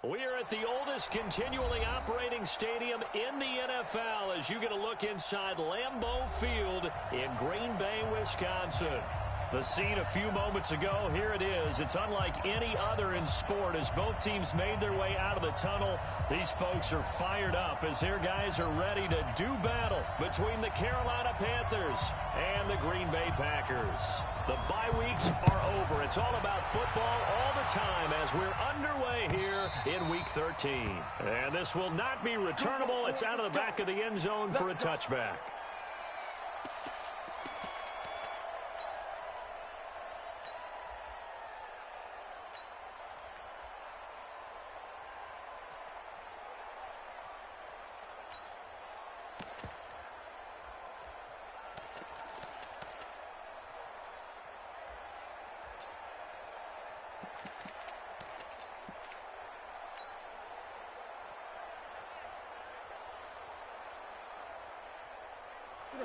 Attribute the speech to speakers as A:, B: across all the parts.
A: We're at the oldest continually operating stadium in the NFL as you get a look inside Lambeau Field in Green Bay, Wisconsin. The scene a few moments ago, here it is. It's unlike any other in sport as both teams made their way out of the tunnel. These folks are fired up as their guys are ready to do battle between the Carolina Panthers and the Green Bay Packers. The bye weeks are over. It's all about football all the time as we're underway here in Week 13. And this will not be returnable. It's out of the back of the end zone for a touchback.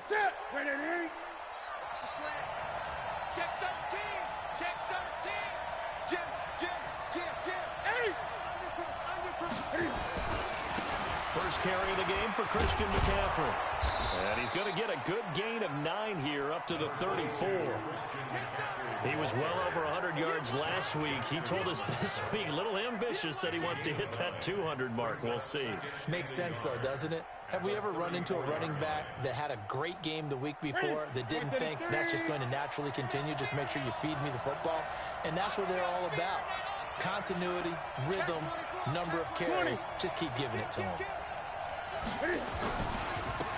B: Set. Ready.
C: Slant. Check 13. Check 13. Jim.
A: First carry of the game for Christian McCaffrey. And he's going to get a good gain of 9 here up to the 34. He was well over 100 yards last week. He told us this week, a little ambitious, said he wants to hit that 200 mark. We'll see.
D: Makes sense, though, doesn't it? Have we ever run into a running back that had a great game the week before that didn't think that's just going to naturally continue? Just make sure you feed me the football. And that's what they're all about. Continuity, rhythm, number of carries. Just keep giving it to him.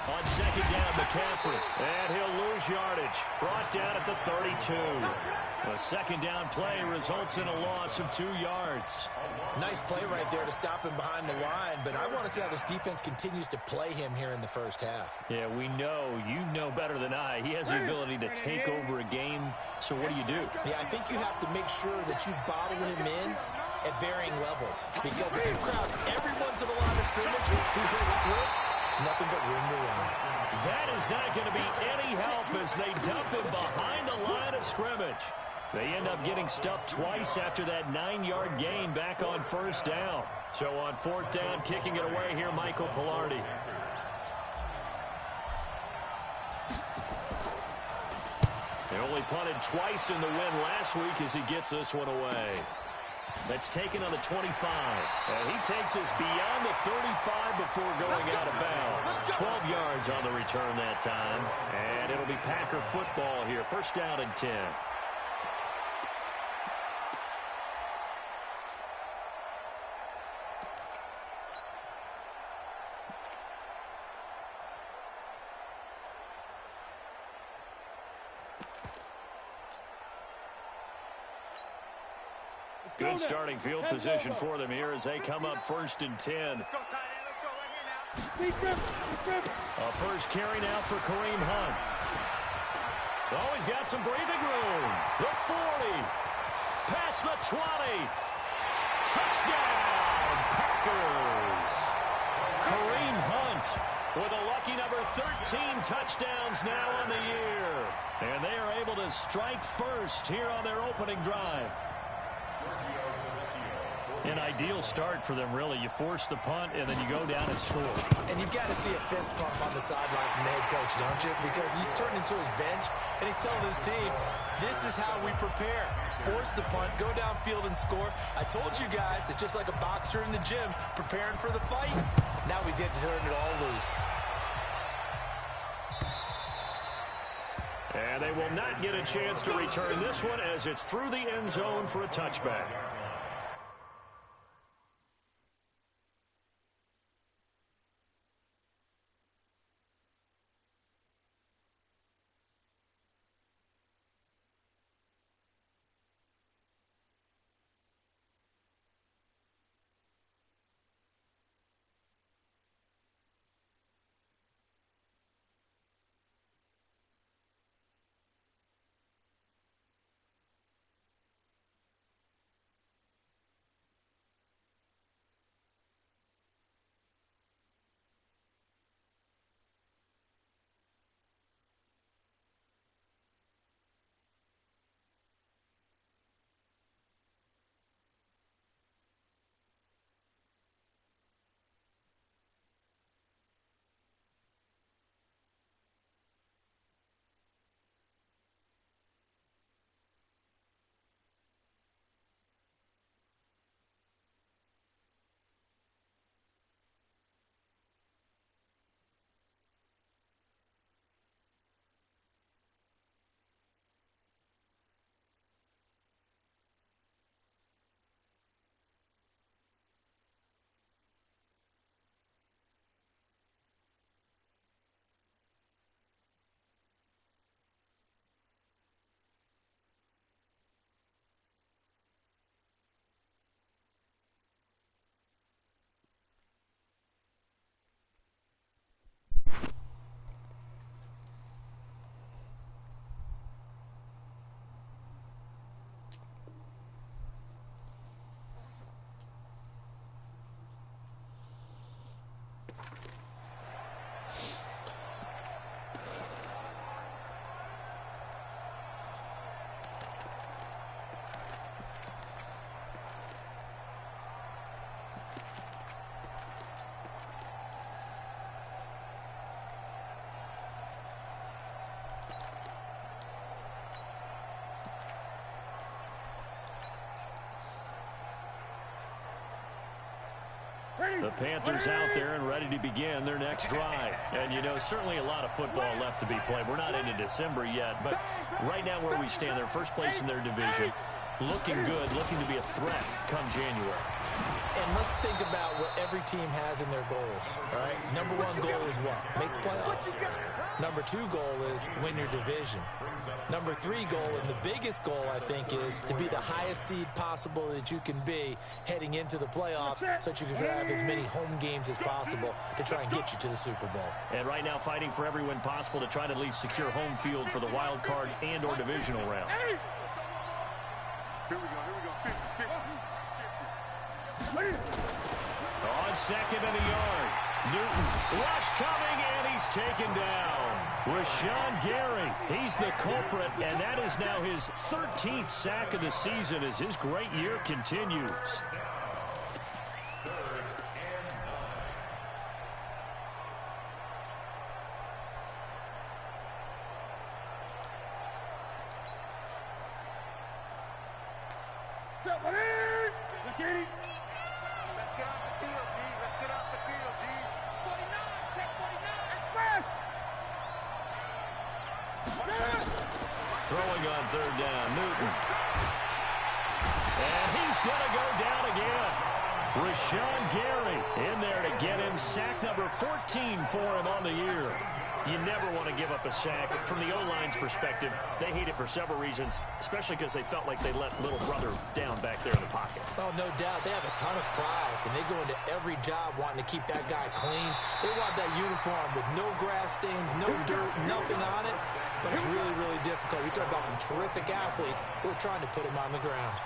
A: On second down, McCaffrey. And he'll lose yardage. Brought down at the 32. A second down play results in a loss of 2 yards.
D: Nice play right there to stop him behind the line, but I want to see how this defense continues to play him here in the first half.
A: Yeah, we know. You know better than I. He has the ability to take over a game, so what do you do?
D: Yeah, I think you have to make sure that you bottle him in at varying levels, because if you crowd everyone to the line of scrimmage who breaks through, it's nothing but room to run.
A: That is not going to be any help as they dump him behind the line of scrimmage. They end up getting stuffed twice after that 9-yard gain back on first down. So on fourth down, kicking it away here, Michael Pilardi. They only punted twice in the win last week as he gets this one away. That's taken on the 25. And he takes us beyond the 35 before going out of bounds. 12 yards on the return that time. And it'll be Packer football here. First down and 10. Good starting field position for them here as they come up first and 10. A first carry now for Kareem Hunt. Oh, he's got some breathing room. The 40. Past the 20. Touchdown, Packers. Kareem Hunt with a lucky number 13 touchdowns now on the year. And they are able to strike first here on their opening drive. An ideal start for them, really. You force the punt, and then you go down and score.
D: And you've got to see a fist pump on the sideline from the head coach, don't you? Because he's turned into his bench, and he's telling his team, this is how we prepare. Force the punt, go downfield and score. I told you guys, it's just like a boxer in the gym preparing for the fight. Now we get to turn it all loose.
A: And they will not get a chance to return this one as it's through the end zone for a touchback. The Panthers out there and ready to begin their next drive. And, you know, certainly a lot of football left to be played. We're not into December yet, but right now where we stand, they're first place in their division. Looking good, looking to be a threat come January.
D: And let's think about what every team has in their goals, all right? Number one goal is what? Make the playoffs. Number two goal is win your division. Number three goal, and the biggest goal, I think, is to be the highest seed possible that you can be heading into the playoffs so that you can have as many home games as possible to try and get you to the Super Bowl.
A: And right now fighting for every win possible to try to at least secure home field for the wild card and or divisional round.
C: Here we go. 50.
A: On second and a yard. Newton, rush coming, and he's taken down. Rashawn Gary, he's the culprit, and that is now his 13th sack of the season as his great year continues.
C: Let's get off the field, D. Let's get off the field, D. 49, check 49.
A: Throwing on third down, Newton. And he's going to go down again. Rashawn Gary in there to get him sack number 14 for him on the year. You never want to give up a sack. From the O-line's perspective, they hate it for several reasons, especially because they felt like they let little brother down back there in the pocket.
D: Oh, no doubt. They have a ton of pride, and they go into every job wanting to keep that guy clean. They want that uniform with no grass stains, no dirt, nothing on it. But it's really, really difficult. You talk about some terrific athletes who are trying to put him on the ground.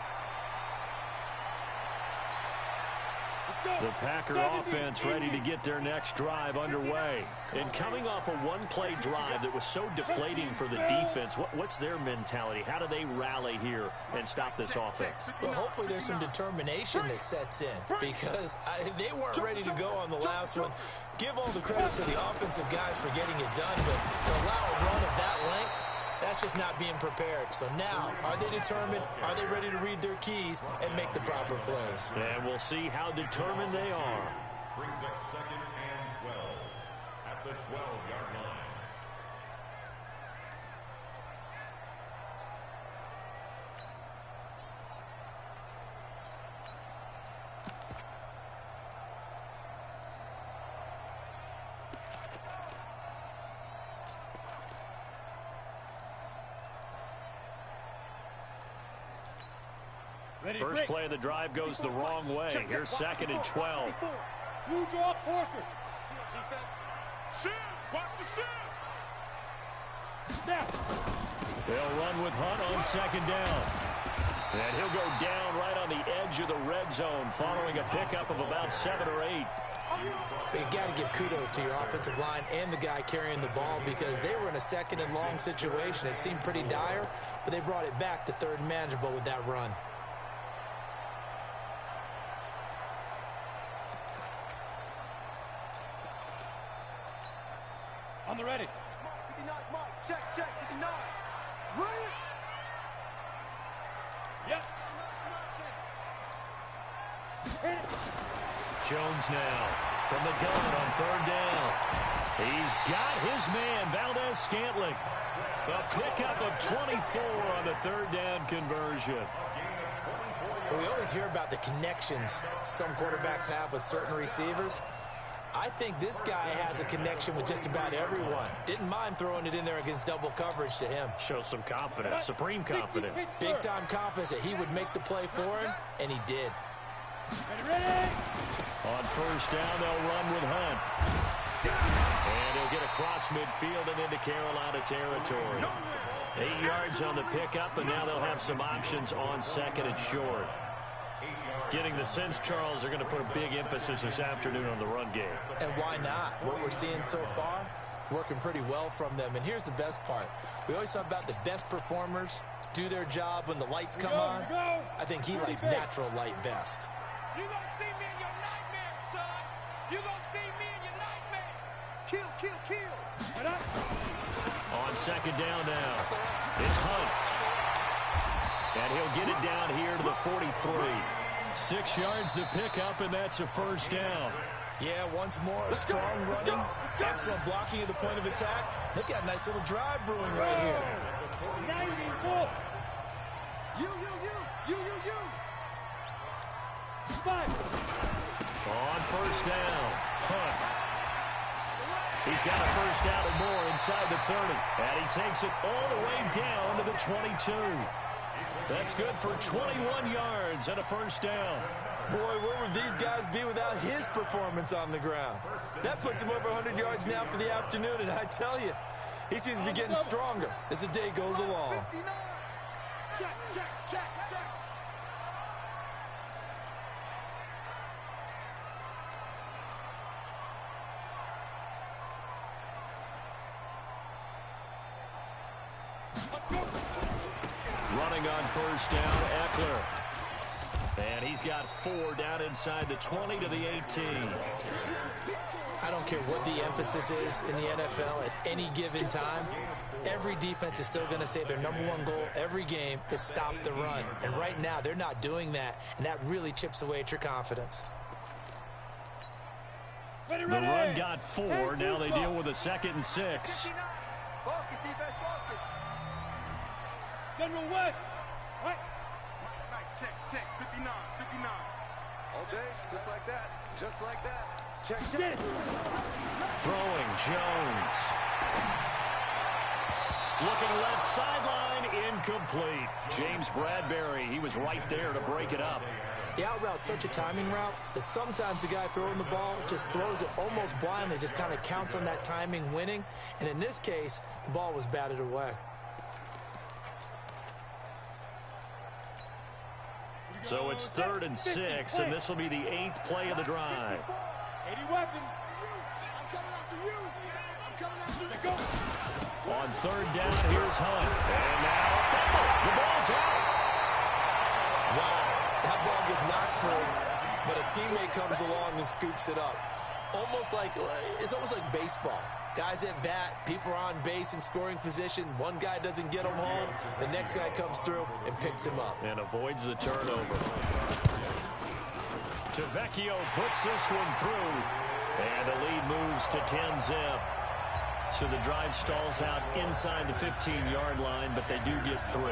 A: The Packer offense ready to get their next drive underway. And coming off a one-play drive that was so deflating for the defense, what's their mentality? How do they rally here and stop this offense?
D: Well, hopefully there's some determination that sets in because they weren't ready to go on the last one. Give all the credit to the offensive guys for getting it done, but to allow a run of that length, that's just not being prepared. So now, are they determined? Are they ready to read their keys and make the proper plays?
A: And we'll see how determined they are.
B: Brings up second and 12 at the 12-yard line.
A: First play of the drive goes the wrong way. Here's second and 12.
C: You draw Porter. Defense. Shift. Watch the shift. Now.
A: They'll run with Hunt on second down. And he'll go down right on the edge of the red zone following a pickup of about 7 or 8.
D: But you got to give kudos to your offensive line and the guy carrying the ball because they were in a second and long situation. It seemed pretty dire, but they brought it back to third and manageable with that run.
C: On the ready. 59, Mike. Check, 59. Run it. Yep.
A: Jones now from the gun on third down. He's got his man, Valdez-Scantling. A pickup of 24 on the third down conversion.
D: We always hear about the connections some quarterbacks have with certain receivers. I think this guy has a connection with just about everyone. Didn't mind throwing it in there against double coverage to him.
A: Shows some confidence, supreme confidence.
D: Big-time confidence that he would make the play for him, and he did.
C: Ready.
A: On first down, they'll run with Hunt. And he'll get across midfield and into Carolina territory. 8 yards on the pickup, and now they'll have some options on second and short. Getting the sense, Charles, they're going to put a big emphasis this afternoon on the run game.
D: And why not? What we're seeing so far, working pretty well from them. And here's the best part. We always talk about the best performers do their job when the lights come on. I think he likes natural light best.
C: You gonna see me in your nightmares, son. You gonna see me in your nightmares. Kill, kill, kill.
A: On second down now, it's Hunt. And he'll get it down here to the 43. 6 yards to pick up, and that's a first down.
D: Yeah, once more, strong running, excellent blocking at the point of attack. They've got a nice little drive brewing right here.
C: 94. You. 5.
A: On first down, Hunt. He's got a first down and more inside the 30. And he takes it all the way down to the 22. That's good for 21 yards and a first down.
D: Boy, where would these guys be without his performance on the ground? That puts him over 100 yards now for the afternoon, and I tell you, he seems to be getting stronger as the day goes along.
C: Check.
A: Running on first down, Eckler. And he's got 4 down inside the 20 to the 18.
D: I don't care what the emphasis is in the NFL at any given time. Every defense is still going to say their #1 goal every game is stop the run. And right now, they're not doing that, and that really chips away at your confidence.
A: The run got 4. Now they deal with a 2nd and 6.
C: Focus, defense, focus. General West. Right. Check. 59. All day, just like that. Check.
A: Throwing, Jones. Looking left sideline, incomplete. James Bradbury, he was right there to break it up.
D: The out route's such a timing route that sometimes the guy throwing the ball just throws it almost blindly, just kind of counts on that timing winning. And in this case, the ball was batted away.
A: So it's 3rd and 6, and this will be the 8th play of the drive.
C: 80 weapons. I'm coming after you. Go.
A: On 3rd down, here's Hunt. And now, the ball's out.
D: Wow, that ball gets knocked free, but a teammate comes along and scoops it up. It's almost like baseball. Guys at bat, people are on base in scoring position. One guy doesn't get him home. The next guy comes through and picks him up.
A: And avoids the turnover. Tavecchio puts this one through. And the lead moves to 10-zip. So the drive stalls out inside the 15-yard line, but they do get 3.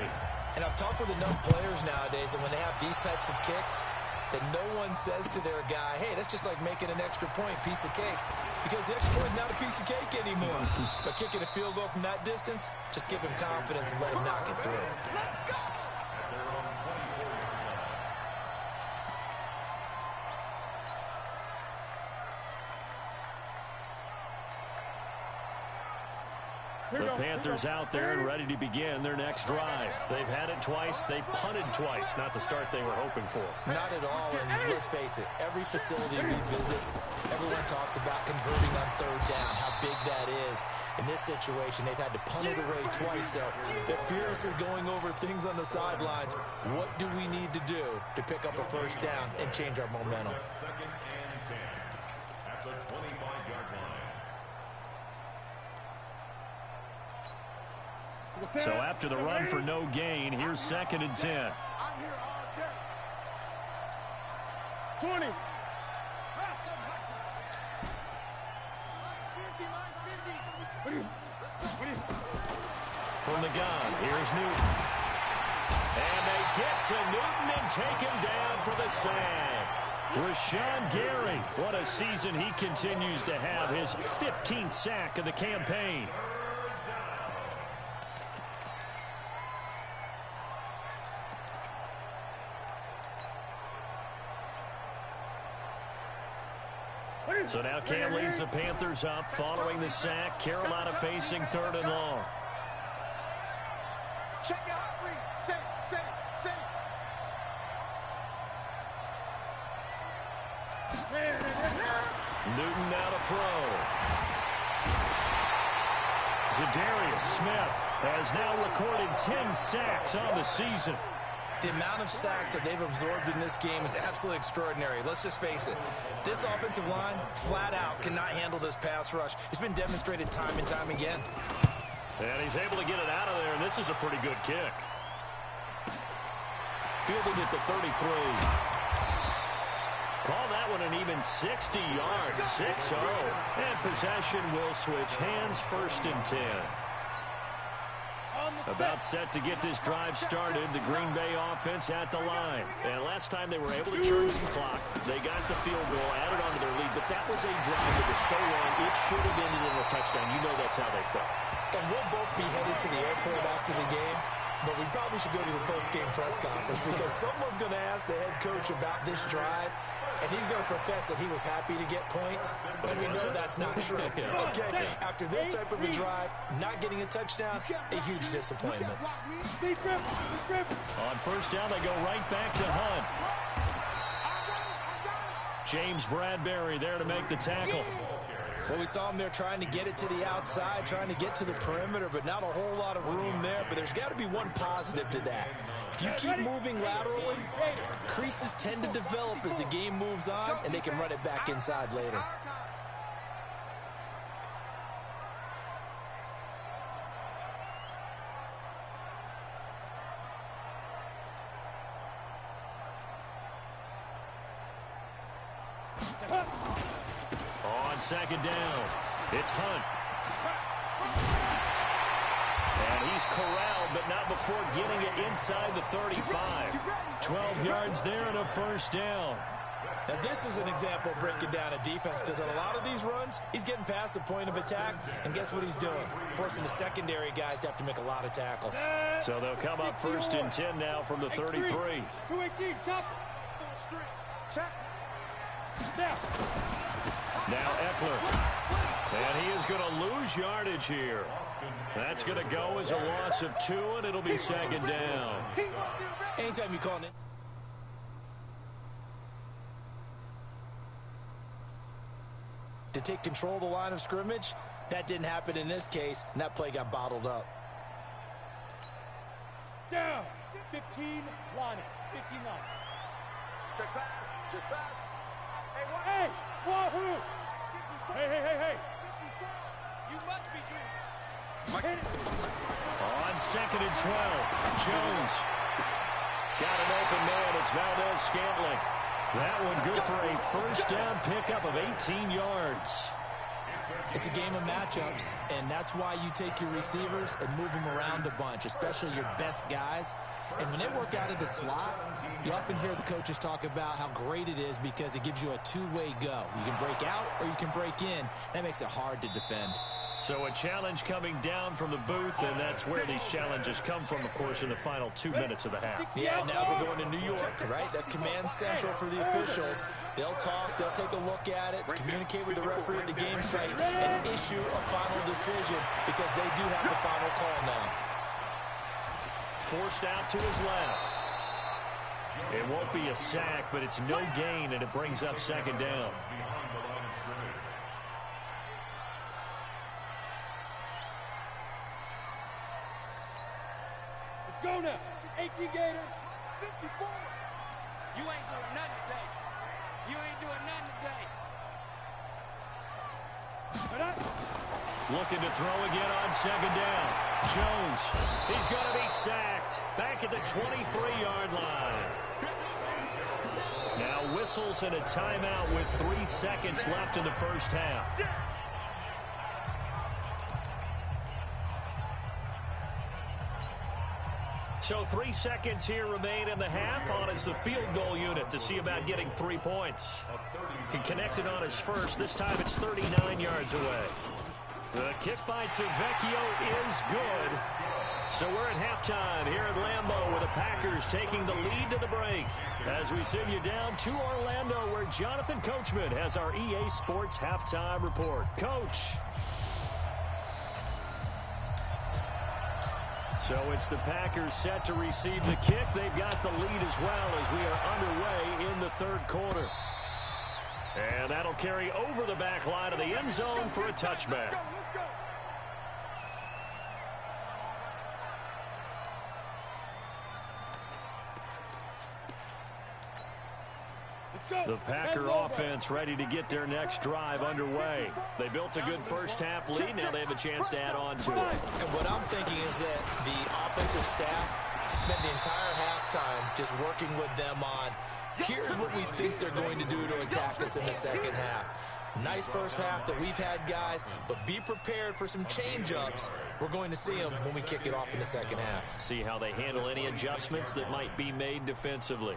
D: And I've talked with enough players nowadays, and when they have these types of kicks, that no one says to their guy, hey, that's just like making an extra point, piece of cake. Because the extra point is not a piece of cake anymore. But kicking a field goal from that distance, just give him confidence and let him knock it through.
C: Let's go.
A: The Panthers out there and ready to begin their next drive. They've had it twice. They've punted twice. Not the start they were hoping for.
D: Not at all, and let's face it, every facility we visit, everyone talks about converting on 3rd down, how big that is. In this situation, they've had to punt it away twice, so they're furiously going over things on the sidelines. What do we need to do to pick up a first down and change our momentum?
B: 2nd and 10 at the 25-yard line.
A: So after the run for no gain, here's 2nd and 10.
C: I'm here all day. 20.
A: From the gun, here's Newton. And they get to Newton and take him down for the sack. Rashawn Gary, what a season he continues to have, his 15th sack of the campaign. So now Cam leads the Panthers up following the sack. Carolina facing 3rd and long.
C: Check your hot read. Say.
A: Newton now to throw. Za'Darius Smith has now recorded 10 sacks on the season.
D: The amount of sacks that they've absorbed in this game is absolutely extraordinary. Let's just face it. This offensive line, flat out, cannot handle this pass rush. It's been demonstrated time and time again.
A: And he's able to get it out of there, and this is a pretty good kick. Fielding at the 33. Call that one an even 60 yards, 6-0. And possession will switch hands, 1st and 10. About set to get this drive started, the Green Bay offense at the line. And last time they were able to churn some clock, they got the field goal, added onto their lead, but that was a drive that was so long, it should have ended in a touchdown. You know that's how they felt.
D: And we'll both be headed to the airport after the game, but we probably should go to the post-game press conference because someone's going to ask the head coach about this drive, and he's going to profess that he was happy to get points, and we know that's not true. Okay, after this type of a drive, not getting a touchdown, a huge disappointment.
A: On 1st down, they go right back to Hunt. James Bradbury there to make the tackle.
D: Well, we saw him there trying to get it to the outside, trying to get to the perimeter, but not a whole lot of room there. But there's got to be one positive to that. If you keep moving laterally, creases tend to develop as the game moves on, and they can run it back inside later.
A: On 2nd down, it's Hunt. And he's corralled, but not before getting it inside the 35. 12 yards there and a 1st down.
D: Now, this is an example of breaking down a defense because on a lot of these runs, he's getting past the point of attack, and guess what he's doing? Forcing the secondary guys to have to make a lot of tackles.
A: So they'll come up 1st and 10 now from the 33.
C: 218, chop. Check.
A: Now Eckler. And he is going to lose yardage here. That's going to go as a loss of 2, and it'll be 2nd down.
D: Anytime you call it to take control of the line of scrimmage, that didn't happen in this case, and that play got bottled up.
C: Down. 15 line. 15 line. Check pass. Check pass. Hey, wahoo! Hey. You must be dreaming.
A: On 2nd and 12, Jones. Got an open man. It's Valdez-Scantling. That one good for a 1st down pickup of 18 yards.
D: It's a game of matchups, and that's why you take your receivers and move them around a bunch, especially your best guys. And when they work out of the slot, you often hear the coaches talk about how great it is because it gives you a two-way go. You can break out or you can break in. That makes it hard to defend.
A: So a challenge coming down from the booth, and that's where these challenges come from, of course, in the final 2 minutes of the half.
D: Yeah, now we're going to New York, right? That's command central for the officials. They'll talk, they'll take a look at it, communicate with the referee at the game site, and issue a final decision because they do have the final call now.
A: Forced out to his left. It won't be a sack, but it's no gain, and it brings up 2nd down.
C: Go now. 18 Gator. 54. You ain't doing nothing today. You ain't doing nothing today.
A: Looking to throw again on 2nd down. Jones. He's going to be sacked. Back at the 23-yard line. Now whistles and a timeout with 3 seconds left in the 1st half. So 3 seconds here remain in the half on as the field goal unit to see about getting 3 points. He connected on his first. This time it's 39 yards away. The kick by Tavecchio is good. So we're at halftime here at Lambeau with the Packers taking the lead to the break. As we send you down to Orlando where Jonathan Coachman has our EA Sports halftime report. Coach. So it's the Packers set to receive the kick. They've got the lead as well as we are underway in the 3rd quarter. And that'll carry over the back line of the end zone for a touchback. The Packer offense ready to get their next drive underway. They built a good 1st half lead. Now they have a chance to add on to it.
D: And what I'm thinking is that the offensive staff spent the entire halftime just working with them on Here's what we think they're going to do to attack us in the second half. Nice first half that we've had, guys, but be prepared for some change-ups. We're going to see them when we kick it off in the second half.
A: See how they handle any adjustments that might be made defensively.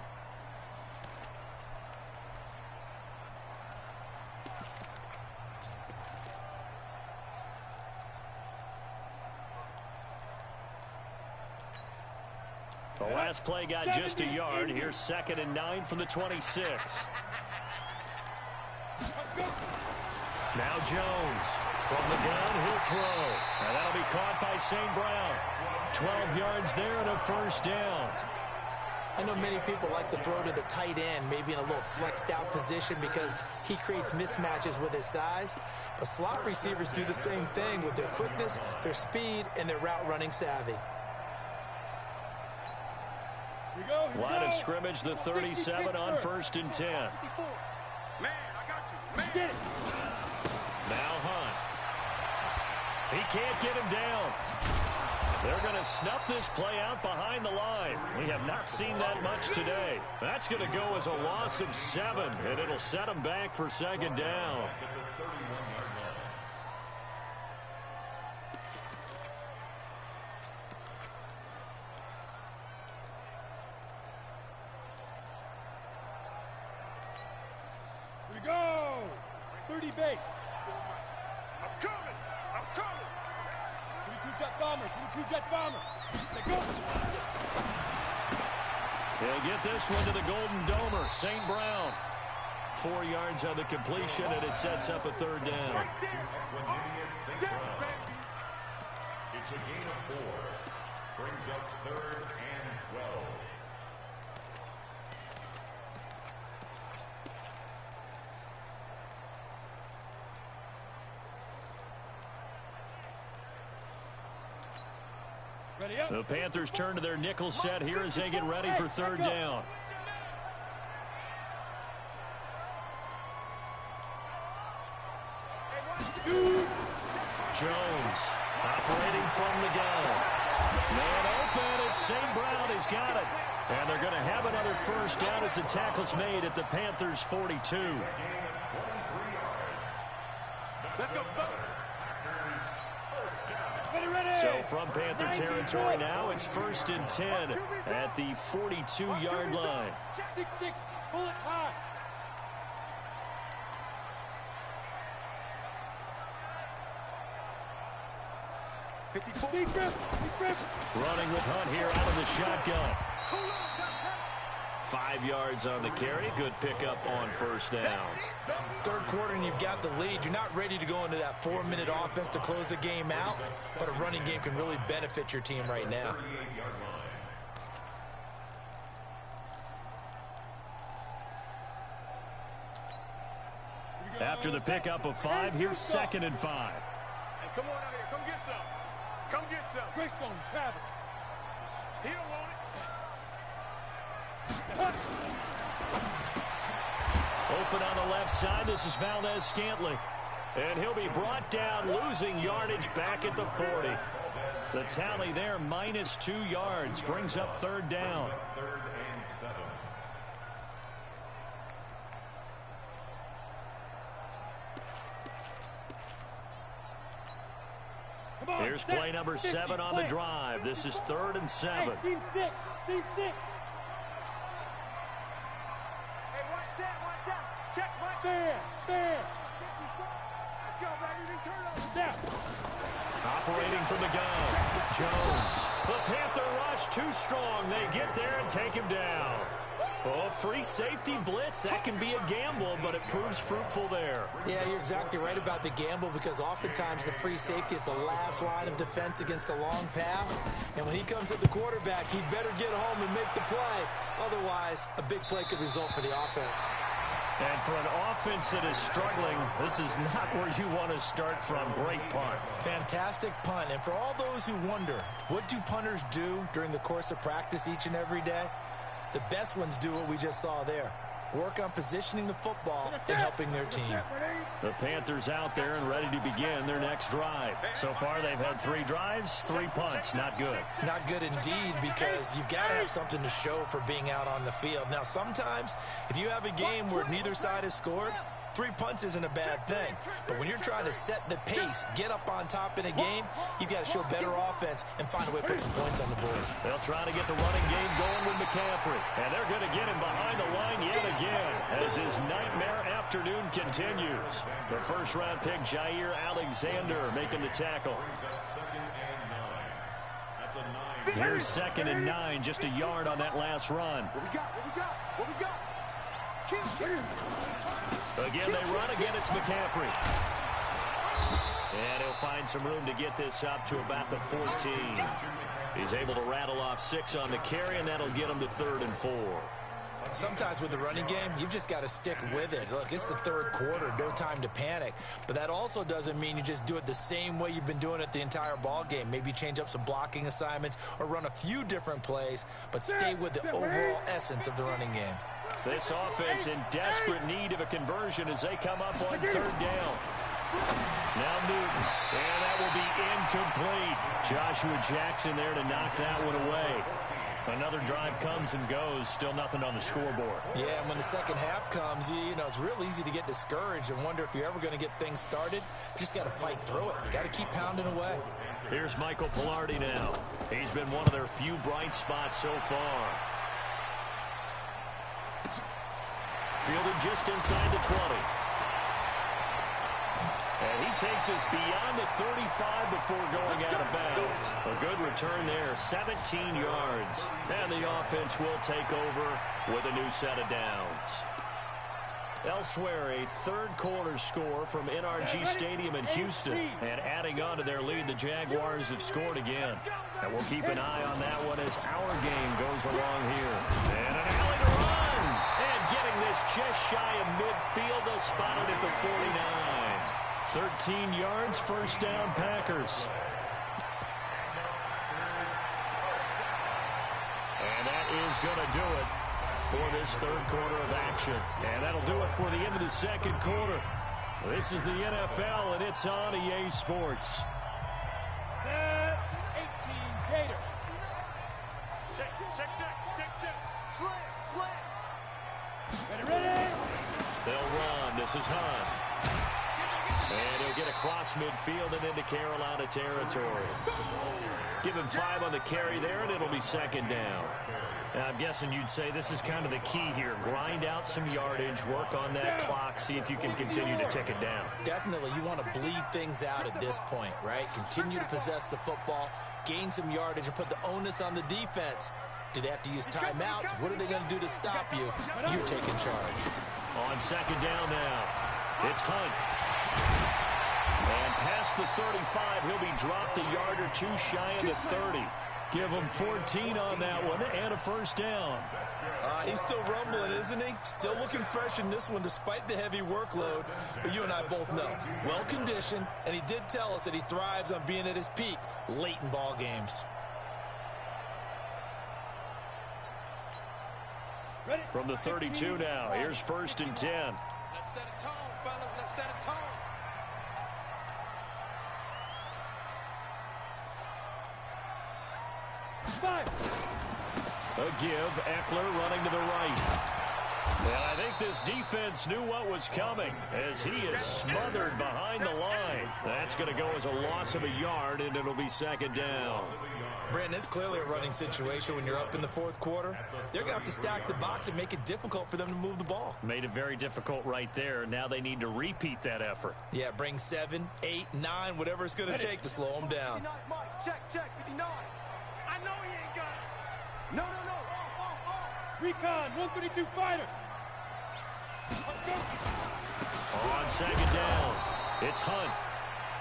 A: The last play got just a yard. Here's 2nd and 9 from the 26. Now Jones from the gun, he'll throw. And that'll be caught by St. Brown. 12 yards there and a first down.
D: I know many people like to throw to the tight end, maybe in a little flexed out position because he creates mismatches with his size. But slot receivers do the same thing with their quickness, their speed, and their route running savvy.
A: Line of scrimmage, the 37 on 1st and 10.
C: Man, I got you. Man. Get it.
A: Now Hunt. He can't get him down. They're going to snuff this play out behind the line. We have not seen that much today. That's going to go as a loss of 7, and it'll set them back for 2nd down.
C: Here we go. 30 base. I'm coming. 22 jet bomber. 22 jet bomber. They go.
A: He'll get this one to the Golden Domer, St. Brown. 4 yards on the completion, and it sets up a 3rd down.
C: Right there.
B: It's a gain of 4. Brings up 3rd and 12.
C: Ready up.
A: The Panthers turn to their nickel set here as they get ready for 3rd down. Jones operating from the gun. Man open, it's St. Brown. He's got it. And they're going to have another first down as the tackle's made at the Panthers' 42.
C: Let's go.
A: So from Panther territory now, it's 1st and 10 at the 42-yard line.
C: 6-6, pull it high.
A: Running with Hunt here out of the shotgun. 5 yards on the carry. Good pickup on 1st down.
D: 3rd quarter and you've got the lead. You're not ready to go into that 4-minute offense to close the game out, but a running game can really benefit your team right now.
A: After the pickup of 5, here's 2nd and 5.
C: Hey, come on out here. Come get some. Come get some. Greystone, Travis. He don't want it.
A: Open on the left side. This is Valdez-Scantling. And he'll be brought down, losing yardage back at the 40. The tally there, -2 yards, brings up 3rd down.
B: 3rd and 7.
A: Here's play number 7 on the drive. This is 3rd and 7.
C: Hey, team 6. Team 6. Hey, watch out. Check my fair. Let's go, baby. Turn over. Down.
A: Operating from the gun. Jones. The Panther rush too strong. They get there and take him down. Oh, free safety blitz. That can be a gamble, but it proves fruitful there.
D: Yeah, you're exactly right about the gamble because oftentimes the free safety is the last line of defense against a long pass. And when he comes at the quarterback, he better get home and make the play. Otherwise, a big play could result for the offense.
A: And for an offense that is struggling, this is not where you want to start from. Great punt.
D: Fantastic punt. And for all those who wonder, what do punters do during the course of practice each and every day? The best ones do what we just saw there. work on positioning the football and helping their team.
A: The Panthers out there and ready to begin their next drive. So far, they've had 3 drives, 3 punts. Not good.
D: Not good indeed, because you've got to have something to show for being out on the field. Now, sometimes, if you have a game where neither side has scored, 3 punts isn't a bad thing. But when you're trying to set the pace, get up on top in a game, you've got to show better offense and find a way to put some points on the board.
A: They'll try to get the running game going with McCaffrey. And they're going to get him behind the line yet again as his nightmare afternoon continues. The first-round pick, Jair Alexander, making the tackle. Here's 2nd and 9, just a yard on that last run.
C: What we got?
A: Again, they run. Again, it's McCaffrey. And he'll find some room to get this up to about the 14. He's able to rattle off 6 on the carry, and that'll get him to 3rd and 4.
D: Sometimes with the running game, you've just got to stick with it. Look, it's the 3rd quarter, no time to panic. But that also doesn't mean you just do it the same way you've been doing it the entire ball game. Maybe change up some blocking assignments or run a few different plays, but stay with the overall essence of the running game.
A: This offense in desperate need of a conversion as they come up on 3rd down. Now Newton, and that will be incomplete. Joshua Jackson there to knock that one away. Another drive comes and goes, still nothing on the scoreboard.
D: Yeah, and when the second half comes, you know, it's real easy to get discouraged and wonder if you're ever going to get things started. You just got to fight through it. You got to keep pounding away.
A: Here's Michael Pilardi now. He's been one of their few bright spots so far. Fielded just inside the 20. And he takes us beyond the 35 before going out of bounds. A good return there, 17 yards. And the offense will take over with a new set of downs. Elsewhere, a 3rd quarter score from NRG Stadium in Houston. And adding on to their lead, the Jaguars have scored again. And we'll keep an eye on that one as our game goes along here. And an alley to run. And getting this just shy of midfield, they'll spot it at the 49. 13 yards, 1st down, Packers. And that is going to do it for this 3rd quarter of action. And that'll do it for the end of the 2nd quarter. This is the NFL, and it's on EA Sports.
C: Set 18 Gator. Check. Slam. Ready.
A: They'll run. This is Hunt. And he'll get across midfield and into Carolina territory. Give him 5 on the carry there, and it'll be 2nd down. Now, I'm guessing you'd say this is kind of the key here. Grind out some yardage, work on that clock, see if you can continue to tick it down.
D: Definitely, you want to bleed things out at this point, right? Continue to possess the football, gain some yardage, and put the onus on the defense. Do they have to use timeouts? What are they going to do to stop you? You're taking charge.
A: On 2nd down now, it's Hunt. And past the 35, he'll be dropped a yard or 2 shy of the 30. Give him 14 on that one and a 1st down.
D: He's still rumbling, isn't he? Still looking fresh in this one despite the heavy workload. But you and I both know, well-conditioned, and he did tell us that he thrives on being at his peak late in ball games.
A: From the 32 now, here's 1st and 10.
C: Let's set a tone, fellas. Let's set a tone.
A: A give, Eckler running to the right. And I think this defense knew what was coming as he is smothered behind the line. That's going to go as a loss of a yard, and it'll be 2nd down.
D: Brandon, it's clearly a running situation when you're up in the 4th quarter. They're going to have to stack the box and make it difficult for them to move the ball.
A: Made it very difficult right there. Now they need to repeat that effort.
D: Yeah, bring 7, 8, 9, whatever it's going to take to slow them down.
C: Check, 59. I know he ain't got it. No. Recon, 132 fighter.
A: On 2nd down, it's Hunt.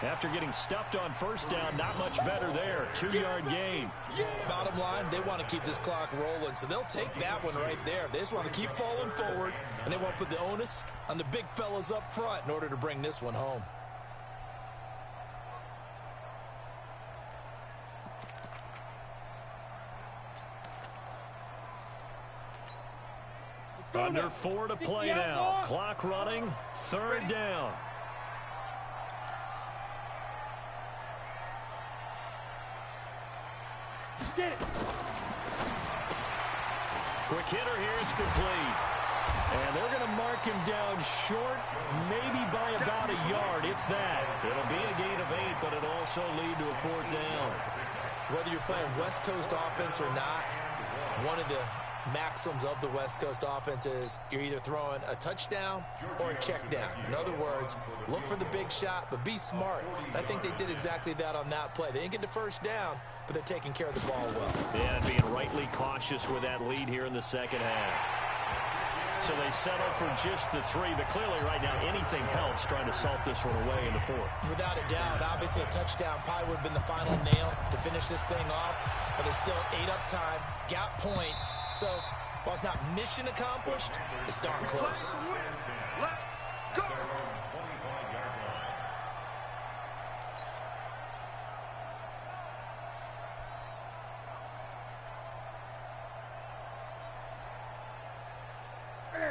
A: After getting stuffed on 1st down, not much better there. 2-yard gain.
D: Bottom line, they want to keep this clock rolling, so they'll take that one right there. They just want to keep falling forward, and they want to put the onus on the big fellas up front in order to bring this one home.
A: Under 4 to play now. Clock running. 3rd down.
C: Get it.
A: Quick hitter here. It's complete. And they're going to mark him down short, maybe by about a yard, if that. It'll be a gain of 8, but it'll also lead to a 4th down.
D: Whether you're playing West Coast offense or not, one of the maxims of the West Coast offense is you're either throwing a touchdown or a check down. In other words, look for the big shot, but be smart. And I think they did exactly that on that play. They didn't get the first down, but they're taking care of the ball well.
A: Yeah, and being rightly cautious with that lead here in the second half. So they settle for just the 3, but clearly right now anything helps trying to salt this one away in the 4th.
D: Without a doubt, obviously a touchdown probably would have been the final nail to finish this thing off, but it's still 8 up time, got points. So while it's not mission accomplished, it's darn close.
C: Let's go.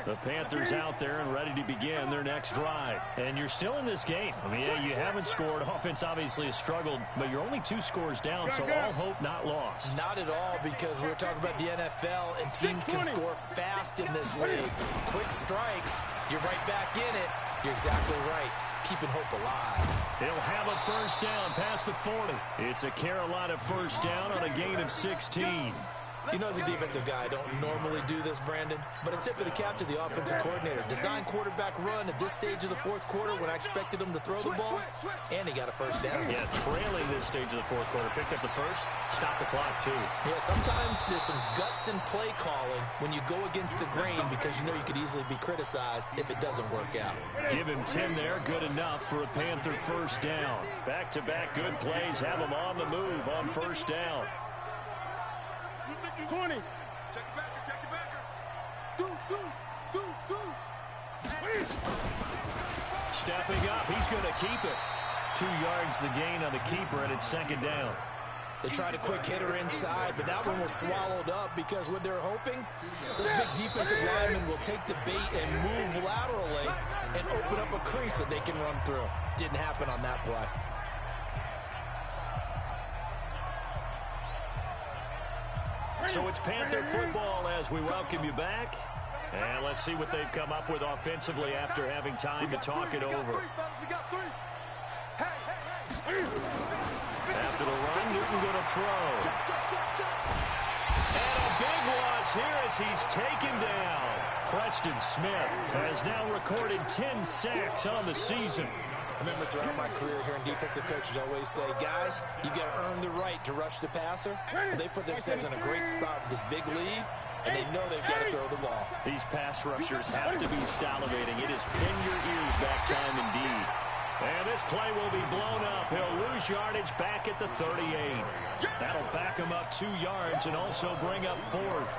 A: The Panthers out there and ready to begin their next drive. And you're still in this game. I mean, yeah, you haven't scored. Offense obviously has struggled, but you're only 2 scores down, so all hope not lost.
D: Not at all, because we're talking about the NFL, and teams can score fast in this league. Quick strikes, you're right back in it. You're exactly right. Keeping hope alive.
A: He'll have a 1st down past the 40. It's a Carolina 1st down on a gain of 16.
D: You know, as a defensive guy, I don't normally do this, Brandon, but a tip of the cap to the offensive coordinator. Design quarterback run at this stage of the 4th quarter when I expected him to throw the ball, and he got a 1st down.
A: Yeah, trailing this stage of the 4th quarter. Picked up the 1st, stopped the clock, too.
D: Yeah, sometimes there's some guts in play calling when you go against the grain because you know you could easily be criticized if it doesn't work out.
A: Give him 10 there, good enough for a Panther 1st down. Back-to-back good plays, have him on the move on 1st down.
C: 20. Check it back. Check it back. Deuce.
A: Stepping up, he's going to keep it. 2 yards the gain on the keeper, and it's 2nd down.
D: They tried a quick hitter inside, but that one was swallowed up because what they're hoping, those big defensive linemen will take the bait and move laterally and open up a crease that they can run through. Didn't happen on that play.
A: So it's Panther football as we welcome you back. And let's see what they've come up with offensively after having time to talk it over. After the run, Newton going to throw. And a big loss here as he's taken down. Preston Smith has now recorded 10 sacks on the season.
D: I remember throughout my career here in defensive coaches always say, guys, you got to earn the right to rush the passer. And they put themselves in a great spot with this big lead, and they know they've got to throw the ball.
A: These pass rushers have to be salivating. It is pin your ears back time indeed. And this play will be blown up. He'll lose yardage back at the 38. That'll back him up 2 yards and also bring up 4th.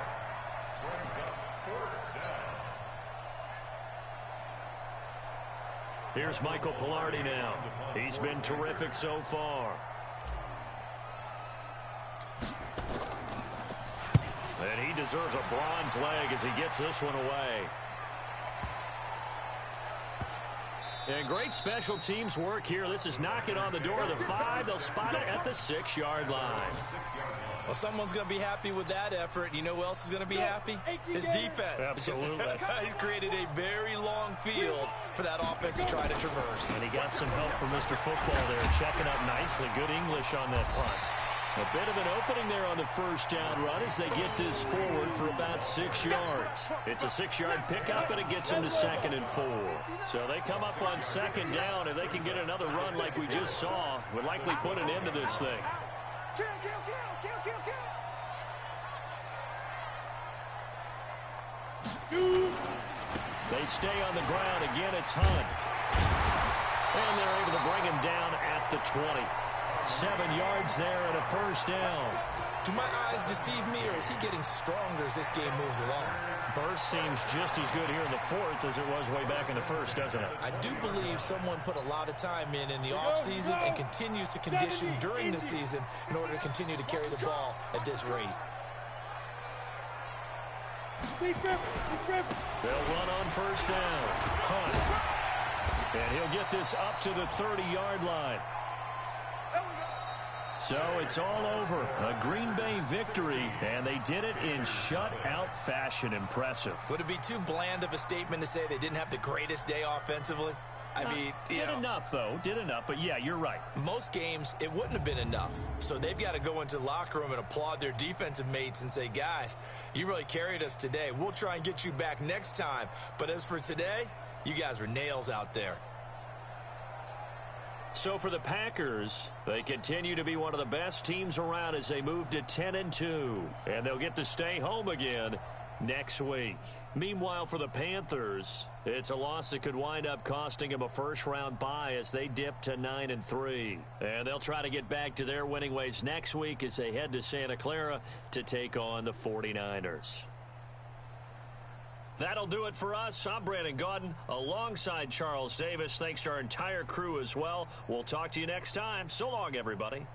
A: Here's Michael Pilardi now. He's been terrific so far. And he deserves a bronze leg as he gets this one away. And great special teams work here. This is knocking on the door of the 5. They'll spot it at the 6-yard line.
D: Well, someone's going to be happy with that effort. You know who else is going to be happy? His defense.
A: Absolutely.
D: He's created a very long field for that offense to try to traverse.
A: And he got some help from Mr. Football there, checking up nicely. Good English on that punt. A bit of an opening there on the 1st down run as they get this forward for about 6 yards. It's a 6-yard pickup, and it gets them to 2nd and 4. So they come up on 2nd down. If they can get another run like we just saw, would likely put an end to this thing.
C: Kill.
A: They stay on the ground. Again, it's Hunt. And they're able to bring him down at the 20. 7 yards there and a 1st down.
D: Do my eyes deceive me, or is he getting stronger as this game moves along?
A: Burst seems just as good here in the 4th as it was way back in the 1st, doesn't it?
D: I do believe someone put a lot of time in the offseason and continues to condition during the season in order to continue to carry the ball at this rate.
A: They'll run on first down. Hunt. And he'll get this up to the 30-yard line. So it's all over. A Green Bay victory, and they did it in shutout fashion. Impressive.
D: Would it be too bland of a statement to say they didn't have the greatest day offensively? I mean,
A: did enough, though. Did enough. But, yeah, you're right.
D: Most games, it wouldn't have been enough. So they've got to go into the locker room and applaud their defensive mates and say, guys, you really carried us today. We'll try and get you back next time. But as for today, you guys are nails out there.
A: So for the Packers, they continue to be one of the best teams around as they move to 10-2. And they'll get to stay home again next week. Meanwhile, for the Panthers, it's a loss that could wind up costing them a first-round bye as they dip to 9-3. And they'll try to get back to their winning ways next week as they head to Santa Clara to take on the 49ers. That'll do it for us. I'm Brandon Gaudin alongside Charles Davis. Thanks to our entire crew as well. We'll talk to you next time. So long, everybody.